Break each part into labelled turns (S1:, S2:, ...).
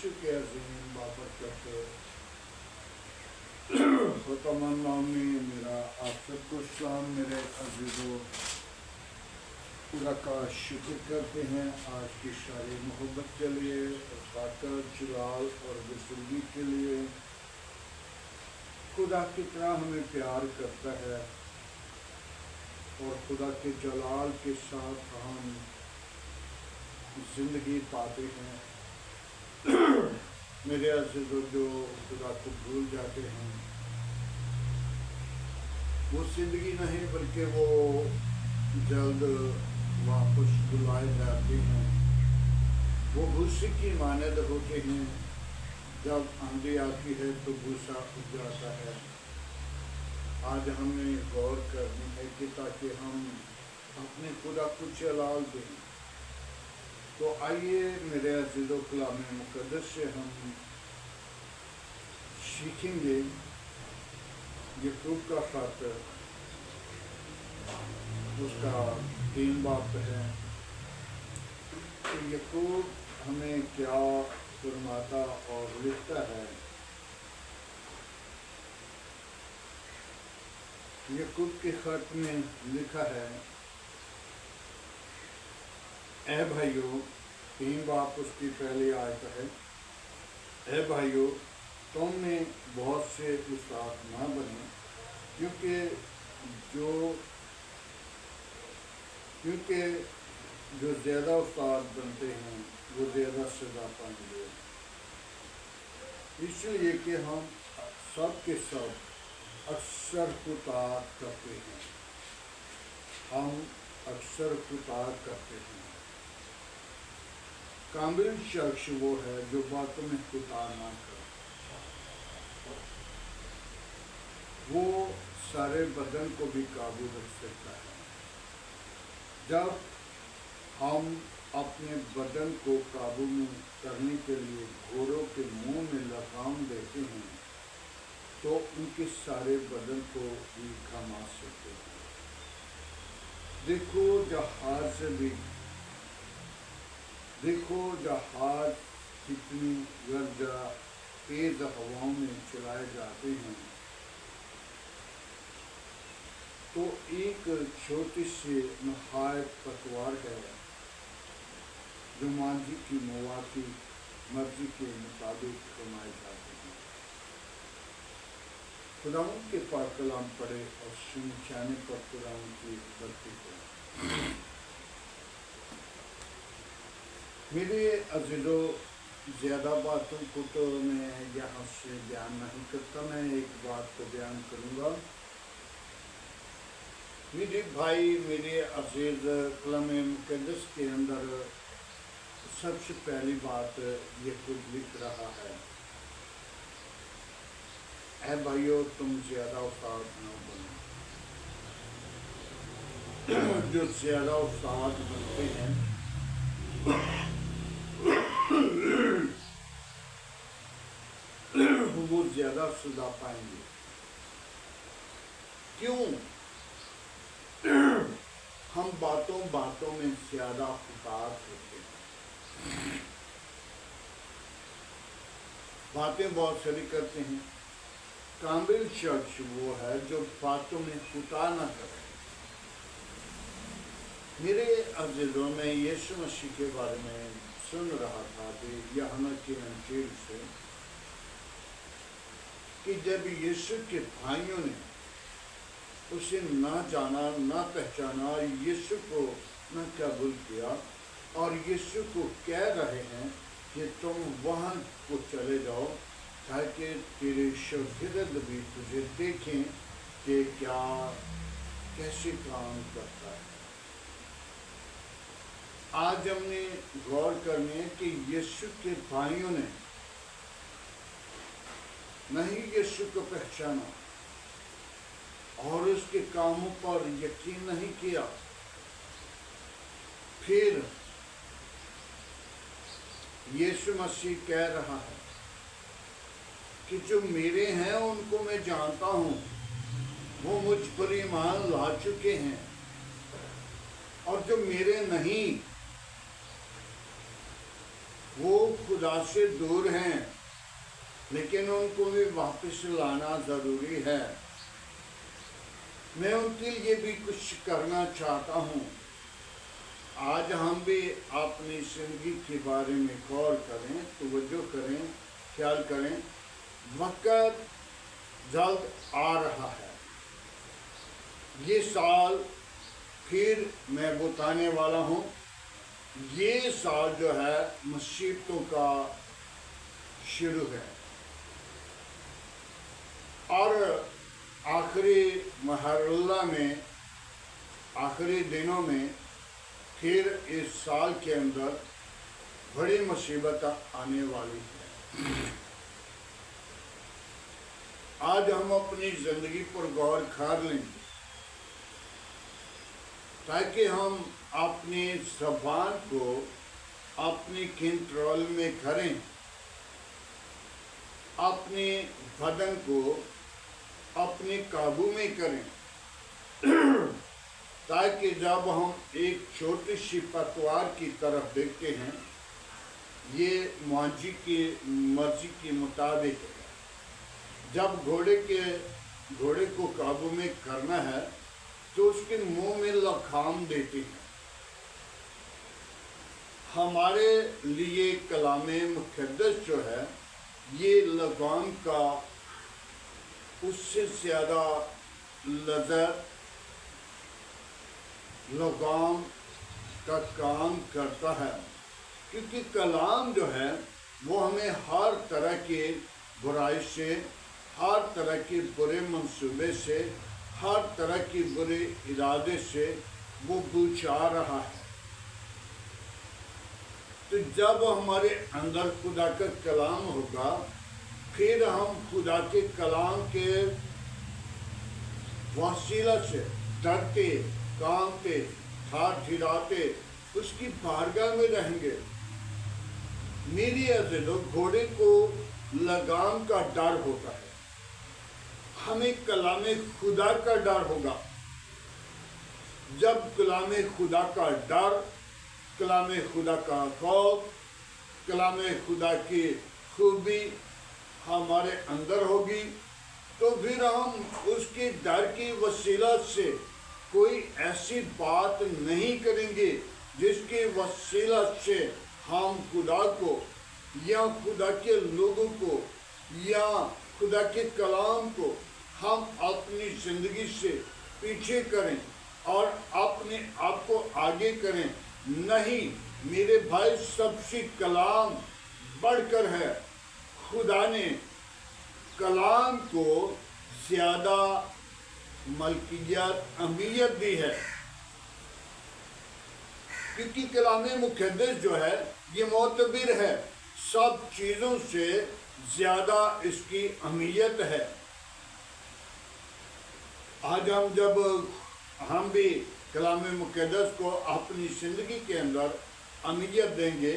S1: یسوع کے عظیم بابرکت ختم نام میں میرا آپ سب کو سلام میرے عزیزوں، خدا کا شکر کرتے ہیں آج کی ساری محبت کے لیے، طاقت، جلال اور بزرگی کے لیے۔ خدا کتنا ہمیں پیار کرتا ہے اور خدا کے جلال کے ساتھ ہم زندگی پاتے ہیں۔ میرے عزیزوں، جو خدا کو بھول جاتے ہیں وہ زندگی نہیں بلکہ وہ جلد واپس بلائے جاتے ہیں۔ وہ بھوسے کی مانند ہوتے ہیں، جب آندھی آتی ہے تو بھوسا اگ جاتا ہے۔ آج ہمیں غور کرنی ہے کہ تاکہ ہم اپنے خدا کو جلال دیں۔ تو آئیے میرے عزیزوں، کلام مقدس سے ہم سیکھیں گے یعقوب کا خط، اس کا 3 باب ہے کہ یعقوب ہمیں کیا فرماتا اور لکھتا ہے۔ یعقوب کے خط میں لکھا ہے، اے بھائیو، 3 باب اس کی پہلی آیت ہے، اے بھائیو تم میں بہت سے استاد نہ بنے، کیونکہ جو زیادہ استاد بنتے ہیں وہ زیادہ سزا پائیں گے، اس لیے کہ ہم سب کے سب اکثر کوتاہ کرتے ہیں۔ کامل شخص وہ ہے جو باتوں میں کوتاہ نہ کرے، وہ سارے بدن کو بھی قابو رکھ سکتا ہے۔ جب ہم اپنے بدن کو قابو میں کرنے کے لیے گھوڑوں کے منہ میں لگام دیتے ہیں تو ان کے سارے بدن کو بھی گھما سکتے ہیں۔ دیکھو جہاز کتنی گرجا تیز ہواؤں میں چلائے جاتے ہیں، تو ایک چھوٹی سی نہایت پتوار ہے جو ماضی کی مواقع مرضی کے مطابق کمائے جاتے ہیں۔ خداوند کے پاک کلام پڑھے اور سمجھانے پر خداوند کی برکت ہو۔ میرے عزیزوں، زیادہ باتوں کو تو میں یہاں سے بیان نہیں کرتا، میں ایک بات کو بیان کروں گا۔ میرے بھائی، میرے عزیز، کلام مقدس کے اندر سب سے پہلی بات یہ خود لکھ رہا ہے، اے بھائیو تم زیادہ استاد نہ بنو۔ جو زیادہ استاد بنتے ہیں وہ زیادہ سزا پائیں گے۔ کیوں؟ ہم باتوں میں زیادہ خطاط ہوتے ہیں، باتیں بہت ساری کرتے ہیں۔ کامل شخص وہ ہے جو باتوں میں خطا نہ کرے۔ میرے عزیزوں، میں یسوع مسیح کے بارے میں سن رہا تھا کہ یوحنا کی انجیل سے، کہ جب یسوع کے بھائیوں نے اسے نہ جانا، نہ پہچانا، یسوع کو نہ قبول کیا، اور یسوع کو کہہ رہے ہیں کہ تم وہاں کو چلے جاؤ تاکہ تیرے شاگرد بھی تجھے دیکھیں کہ کیسے کام کرتا ہے۔ آج ہم نے غور کرنے ہے کہ یسوع کے بھائیوں نے نہیں یسوع کو پہچانا اور اس کے کاموں پر یقین نہیں کیا۔ پھر یسوع مسیح کہہ رہا ہے کہ جو میرے ہیں ان کو میں جانتا ہوں، وہ مجھ پر ایمان لا چکے ہیں، اور جو میرے نہیں وہ خدا سے دور ہیں، لیکن ان کو بھی واپس لانا ضروری ہے۔ میں ان کے لیے بھی کچھ کرنا چاہتا ہوں۔ آج ہم بھی اپنی زندگی کے بارے میں غور کریں، توجہ کریں، خیال کریں۔ وقت جلد آ رہا ہے۔ یہ سال پھر میں بتانے والا ہوں، یہ سال جو ہے مصیبتوں کا شروع ہے، اور آخری مرحلہ میں، آخری دنوں میں پھر اس سال کے اندر بڑی مصیبت آنے والی ہے۔ آج ہم اپنی زندگی پر غور کر لیں گے تاکہ ہم اپنی زبان کو اپنی کنٹرول میں کریں، اپنے بدن کو اپنے قابو میں کریں، تاکہ جب ہم ایک چھوٹی سی پتوار کی طرف دیکھتے ہیں، یہ مانجی کی مرضی کے مطابق ہے۔ جب گھوڑے کو قابو میں کرنا ہے تو اس کے منہ میں لگام دیتے ہیں۔ ہمارے لیے کلام مقدس جو ہے، یہ لگام کا اس سے زیادہ لگام کا کام کرتا ہے، کیونکہ کلام جو ہے وہ ہمیں ہر طرح کی برائی سے، ہر طرح کے برے منصوبے سے، ہر طرح کی برے ارادے سے وہ بچا رہا ہے۔ تو جب ہمارے اندر خدا کا کلام ہوگا، پھر ہم خدا کے کلام کے وسیلہ سے ڈرتے، کانپتے، تھار تھراتے اس کی بارگاہ میں رہیں گے۔ میری عزیزو، گھوڑے کو لگام کا ڈر ہوتا ہے، ہمیں کلام خدا کا ڈر ہوگا۔ جب کلام خدا کا ڈر، کلام خدا کا خوف، کلام خدا کی خوبی ہمارے اندر ہوگی، تو پھر ہم اس کے ڈر کی وسیلہ سے کوئی ایسی بات نہیں کریں گے جس کی وسیلہ سے ہم خدا کو یا خدا کے لوگوں کو یا خدا کے کلام کو ہم اپنی زندگی سے پیچھے کریں اور اپنے آپ کو آگے کریں۔ نہیں میرے بھائی، سب سے کلام بڑھ کر ہے۔ خدا نے کلام کو زیادہ ملکیت، اہمیت دی ہے، کیونکہ کلام مقدس جو ہے یہ معتبر ہے، سب چیزوں سے زیادہ اس کی اہمیت ہے۔ آج ہم بھی کلام مقدس کو اپنی زندگی کے اندر اہمیت دیں گے،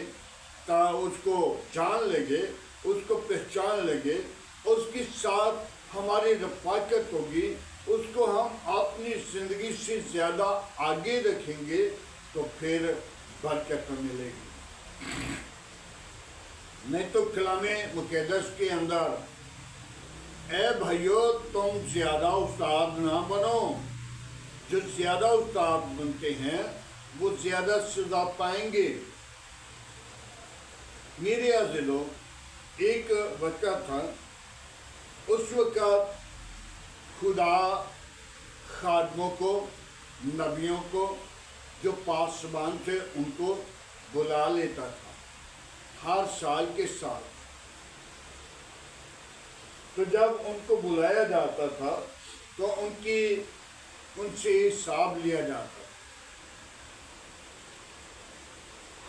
S1: تا اس کو جان لیں گے، اس کو پہچان لیں گے، اس کے ساتھ ہماری رفاقت ہوگی، اس کو ہم اپنی زندگی سے زیادہ آگے رکھیں گے، تو پھر برکت ملے گی۔ نہیں تو کلام مقدس کے اندر، اے بھائیو، تم زیادہ استاد نہ بنو۔ جو زیادہ استاد بنتے ہیں وہ زیادہ سزا پائیں گے۔ میرے عزیزو، ایک وقت تھا، اس وقت خدا خادموں کو، نبیوں کو، جو پاسبان تھے، ان کو بلا لیتا تھا ہر سال کے سال۔ تو جب ان کو بلایا جاتا تھا تو ان سے حساب لیا جاتا۔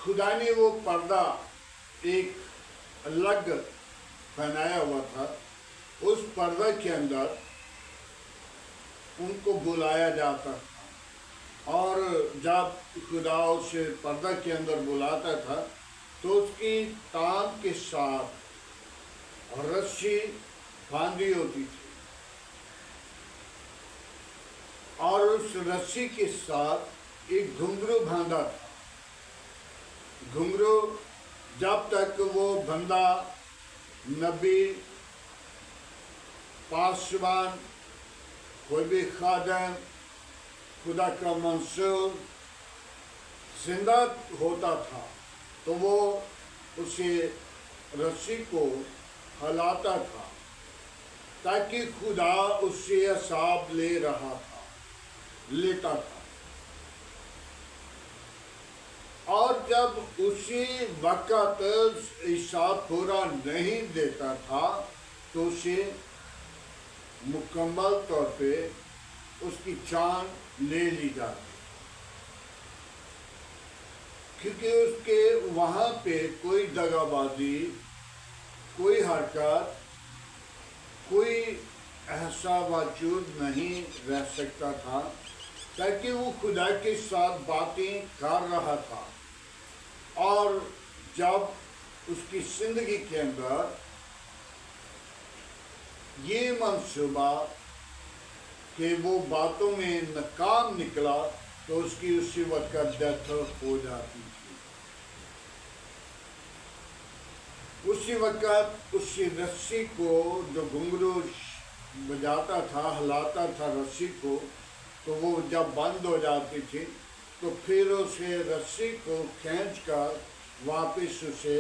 S1: خدا نے وہ پردہ ایک الگ بنایا ہوا تھا، اس پردہ کے اندر ان کو بلایا جاتا تھا، اور جب خدا اسے پردہ کے اندر بلاتا تھا تو اس کی ٹانگ کے ساتھ رسی باندھی ہوتی تھی، اور اس رسی کے ساتھ ایک گھنگرو باندھا تھا۔ گھنگرو جب تک وہ بندہ نبی، پاسبان، کوئی بھی خادم، خدا کا منصور زندہ ہوتا تھا تو وہ اسی رسی کو ہلاتا تھا تاکہ خدا اس سے حساب لیتا تھا، اور جب اسی وقت حساب پورا نہیں دیتا تھا تو اسے مکمل طور پہ اس کی جان لے لی جاتی، کیونکہ اس کے وہاں پہ کوئی دغا بازی، کوئی حرکت، کوئی ایسا وجود نہیں رہ سکتا تھا، تاکہ وہ خدا کے ساتھ باتیں کر رہا تھا۔ اور جب اس کی زندگی کے اندر یہ منصوبہ کہ وہ باتوں میں ناکام نکلا تو اس کی اسی وقت ڈیتھ ہو جاتی تھی۔ اسی وقت اسی رسی کو جو گھنگرو بجاتا تھا، ہلاتا تھا رسی کو، تو وہ جب بند ہو جاتی تھی تو پھر اسے رسی کو کھینچ کر واپس اسے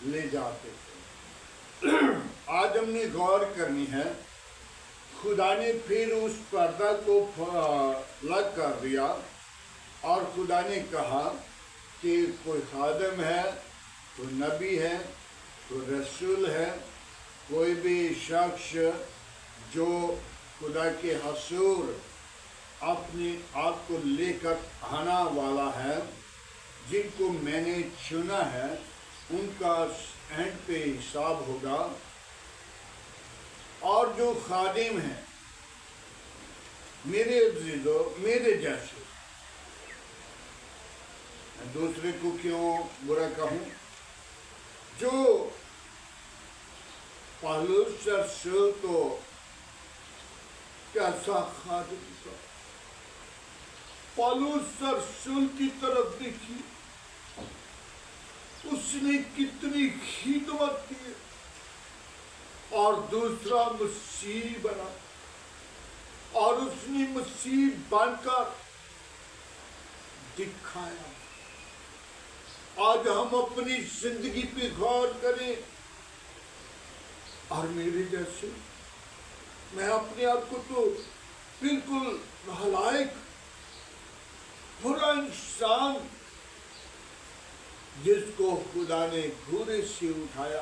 S1: لے جاتے تھے۔ آج ہم نے غور کرنی ہے، خدا نے پھر اس پردہ کو الگ کر دیا اور خدا نے کہا کہ کوئی خادم ہے، کوئی نبی ہے، کوئی رسول ہے، کوئی بھی شخص جو خدا کے حضور اپنے آپ کو لے کر آنا والا ہے، جن کو میں نے چنا ہے، ان کا اینڈ پہ حساب ہوگا۔ اور جو خادم ہیں میرے عزیزو، میرے جیسے، میں دوسرے کو کیوں برا کہوں، جو پالوس رسول تو کیسا خادم تھا، پالوس رسول کی طرف دیکھی، اس نے کتنی خدمت کی، اور دوسرا مسیح بنا، اور اس نے مسیح بن کر دکھایا۔ آج ہم اپنی زندگی پہ غور کریں، اور میرے جیسے، میں اپنے آپ کو تو بالکل نالائق، برا انسان، جس کو خدا نے گھوڑے سے اٹھایا،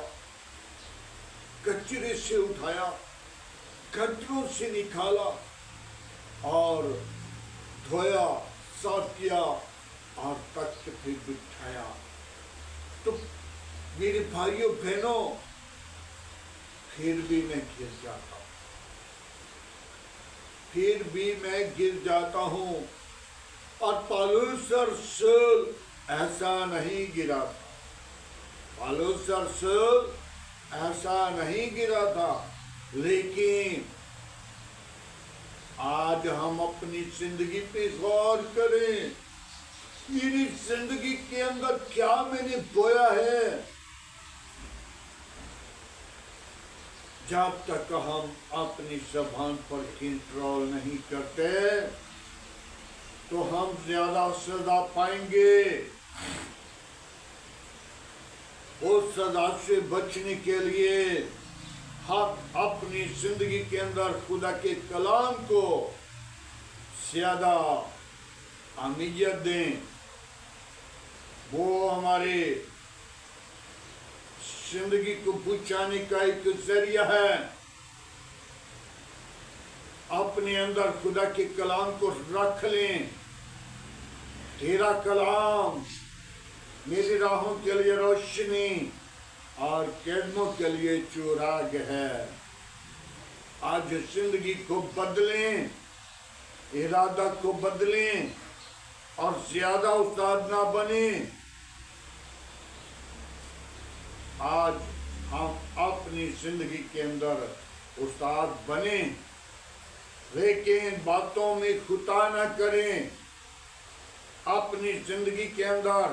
S1: کچرے سے اٹھایا، گٹروں سے نکالا اور دھویا، صاف کیا اور تخت پہ بٹھایا۔ تو میرے بھائیوں بہنوں، پھر بھی میں گر جاتا ہوں، اور پالوس رسول ایسا نہیں گرا تھا، پالوس رسول ایسا نہیں گرا تھا، لیکن آج ہم اپنی زندگی پہ غور کریں، میری زندگی کے اندر کیا میں نے بویا ہے۔ جب تک ہم اپنی زبان پر کنٹرول نہیں کرتے تو ہم زیادہ سزا پائیں گے۔ اس سزا سے بچنے کے لیے ہم اپنی زندگی کے اندر خدا کے کلام کو زیادہ اہمیت دیں، وہ ہمارے زندگی کو بچانے کا ایک ذریعہ ہے۔ اپنے اندر خدا کے کلام کو رکھ لیں۔ تیرا کلام میری راہوں کے لیے روشنی اور قدموں کے لیے چراغ ہے۔ آج زندگی کو بدلیں، ارادہ کو بدلیں، اور زیادہ استاد نہ بنیں۔ آج ہم اپنی زندگی کے اندر استاد بنیں، لیکن باتوں میں خطا نہ کریں۔ اپنی زندگی کے اندر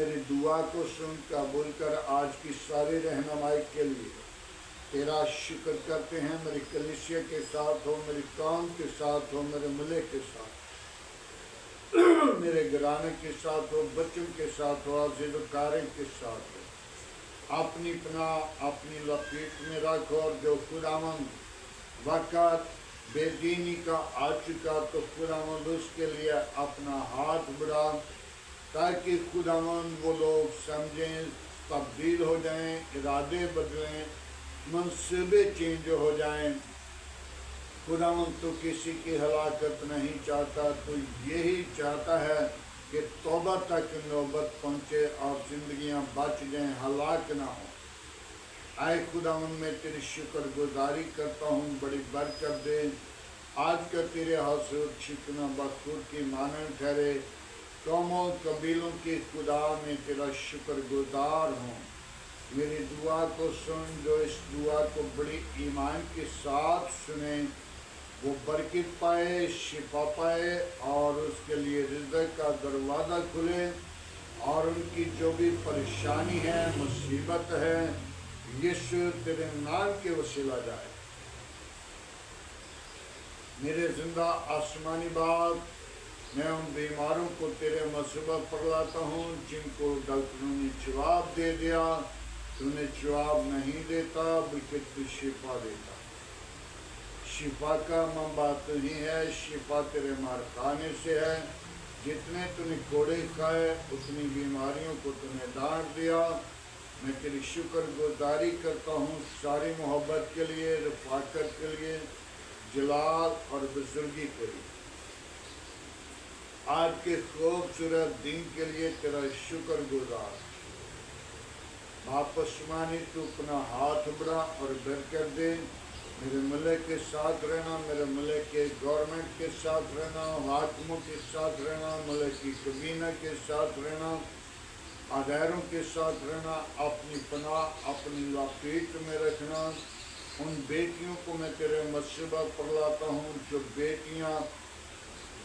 S1: میری دعا کو سن قبول کر. آج کی ساری رہنمائی کے لیے تیرا شکر کرتے ہیں. میری کلیسیا کے ساتھ ہو, میری قوم کے ساتھ ہو, میرے ملک کے ساتھ, میرے گھرانے کے ساتھ ہو, بچوں کے ساتھ ہو, عزیز و کاریں کے ساتھ ہو. اپنی پناہ اپنی لپیٹ میں رکھو. اور جو خداوند وقت بے دینی کا آ چکا تو خداوند اس کے لیے اپنا ہاتھ بڑھا, تاکہ خداوند وہ لوگ سمجھیں, تبدیل ہو جائیں, ارادے بدلیں, منصوبے چینج ہو جائیں. خداوند تو کسی کی ہلاکت نہیں چاہتا, تو یہی چاہتا ہے کہ توبہ تک نوبت پہنچے اور زندگیاں بچ جائیں, ہلاک نہ ہوں. اے خداوند میں تیری شکر گزاری کرتا ہوں, بڑی برکت دے. آج کا تیرے حضور چکنا بخور کی مانند ٹھہرے. قوموں قبیلوں کے خدا میں تیرا شکر گزار ہوں. میری دعا کو سن. جو اس دعا کو بڑی ایمان کے ساتھ سنیں وہ برکت پائے, شفا پائے, اور اس کے لیے رزق کا دروازہ کھلے, اور ان کی جو بھی پریشانی ہے, مصیبت ہے, یسوع تیرے نام کے وسیلہ جائے. میرے زندہ آسمانی باپ, میں ان بیماروں کو تیرے مصیبہ پر لاتا ہوں جن کو ڈاکٹروں نے جواب دے دیا. تو نے جواب نہیں دیتا بلکہ تو شفا دیتا. شفا کا منبع تو ہی ہے, شفا تیرے مارخانے سے ہے. جتنے تو نے کوڑے کھائے اتنی بیماریوں کو تو نے ڈانٹ دیا. میں تیری شکر گزاری کرتا ہوں ساری محبت کے لیے, رفاقت کے لیے, جلال اور بزرگی کے لیے. آج کے خوبصورت دن کے لیے تیرا شکر گزار. باپ آسمانی تو اپنا ہاتھ بڑھا اور برکت دے. میرے ملک کے ساتھ رہنا, میرے ملک کے گورنمنٹ کے ساتھ رہنا, حاکموں کے ساتھ رہنا, ملک کی کابینہ کے ساتھ رہنا, اداروں کے ساتھ رہنا. اپنی پناہ اپنی لپیٹ میں رکھنا. ان بیٹیوں کو میں تیرے مصیبہ پر لاتا ہوں جو بیٹیاں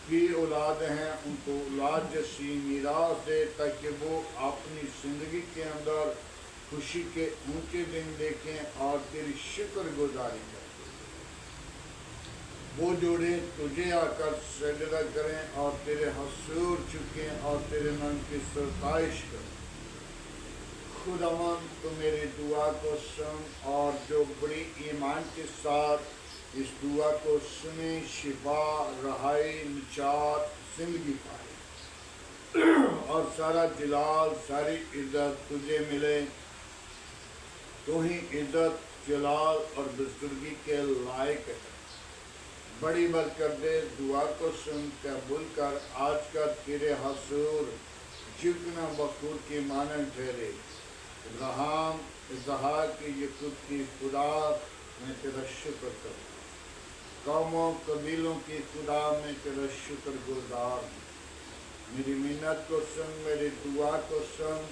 S1: بھی اولاد ہیں, ان کو اولاد جیسی میراث دے, تاکہ وہ اپنی زندگی کے اندر خوشی کے اونچے دن دیکھیں اور تیری شکر گزاری کریں. وہ جوڑے تجھے آ کر سجدہ کریں اور تیرے حضور جھکیں اور تیرے نام کی ستائش کریں. خداوند تو میری دعا کو سن, اور جو بڑی ایمان کے ساتھ اس دعا کو سنے شفا, رہائی, نجات, زندگی پائے, اور سارا جلال ساری عزت تجھے ملے. تو ہی عزت, جلال اور بزرگی کے لائق ہے. بڑی برکت دے. دعا کو سن قبول کر. آج کا تیرے حضور جھکنا بخور کی مانند ٹھہرے. ابراہیم, اسحاق کی یعقوب کی خدا میں تیرا شکر کروں. قوموں قبیلوں کی خدا میں تیرا شکر گزار ہوں. میری منت کو سن, میری دعا کو سن.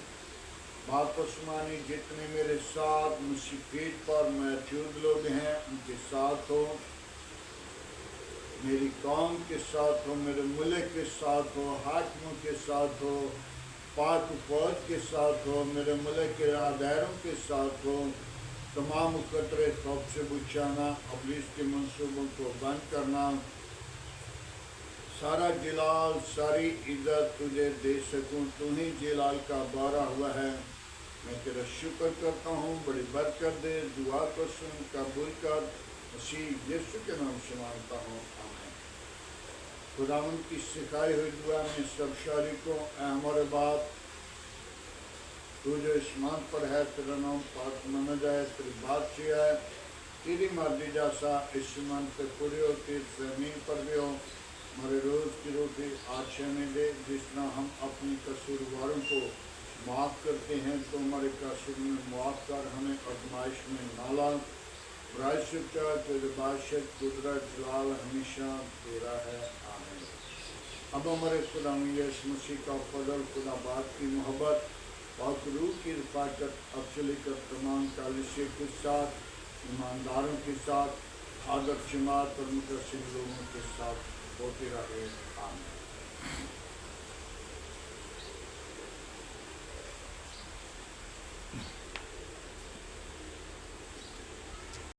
S1: باپ آسمانی جتنے میرے ساتھ مصیبت پر موجود لوگ ہیں ان کے ساتھ ہو, میری قوم کے ساتھ ہو, میرے ملک کے ساتھ ہو, حاکموں کے ساتھ ہو, پاک فوج کے ساتھ ہو, میرے ملک کے اداروں کے ساتھ ہو. تمام خطرے خوف سے بچانا, ابلیس کے منصوبوں کو بند کرنا. سارا جلال ساری عزت تجھے دے سکوں. تو ہی جلال کا بارہ ہوا ہے. میں تیرا شکر کرتا ہوں. بڑی برکت دے. دعا کو سن قبول کر. مسیح یسوع کے نام سے مانگتا ہوں, آمین. خداوند کی سکھائی ہوئی دعا میں سب شریکوں, اے ہمارے باپ, تو جو اسمان پر ہے تیرا نام پاک مانا جائے, تیری بادشاہی ہے, تیری مرضی جیسا اسمان پہ پوری ہوتی زمین پر بھی ہو. ہمارے روز کی روٹی آج ہمیں دے, جس طرح ہم اپنی قصورواروں کو معاف کرتے ہیں تو ہمارے قصور میں معاف کر. ہمیں آزمائش میں نہ لا, برائی سے بچا. تیرے بادشاہت, قدرت, جلال ہمیشہ تیرا ہے, آمین. اب ہمارے خدا یسوع مسیح کا فضل, خدا باپ کی محبت, پاک روح کی رفاقت اب سے لے کر تمام کلیسیا کے ساتھ, ایمانداروں کے ساتھ, حاضر جماعت اور متعصب لوگوں کے ساتھ ہوتی رہے, آمین.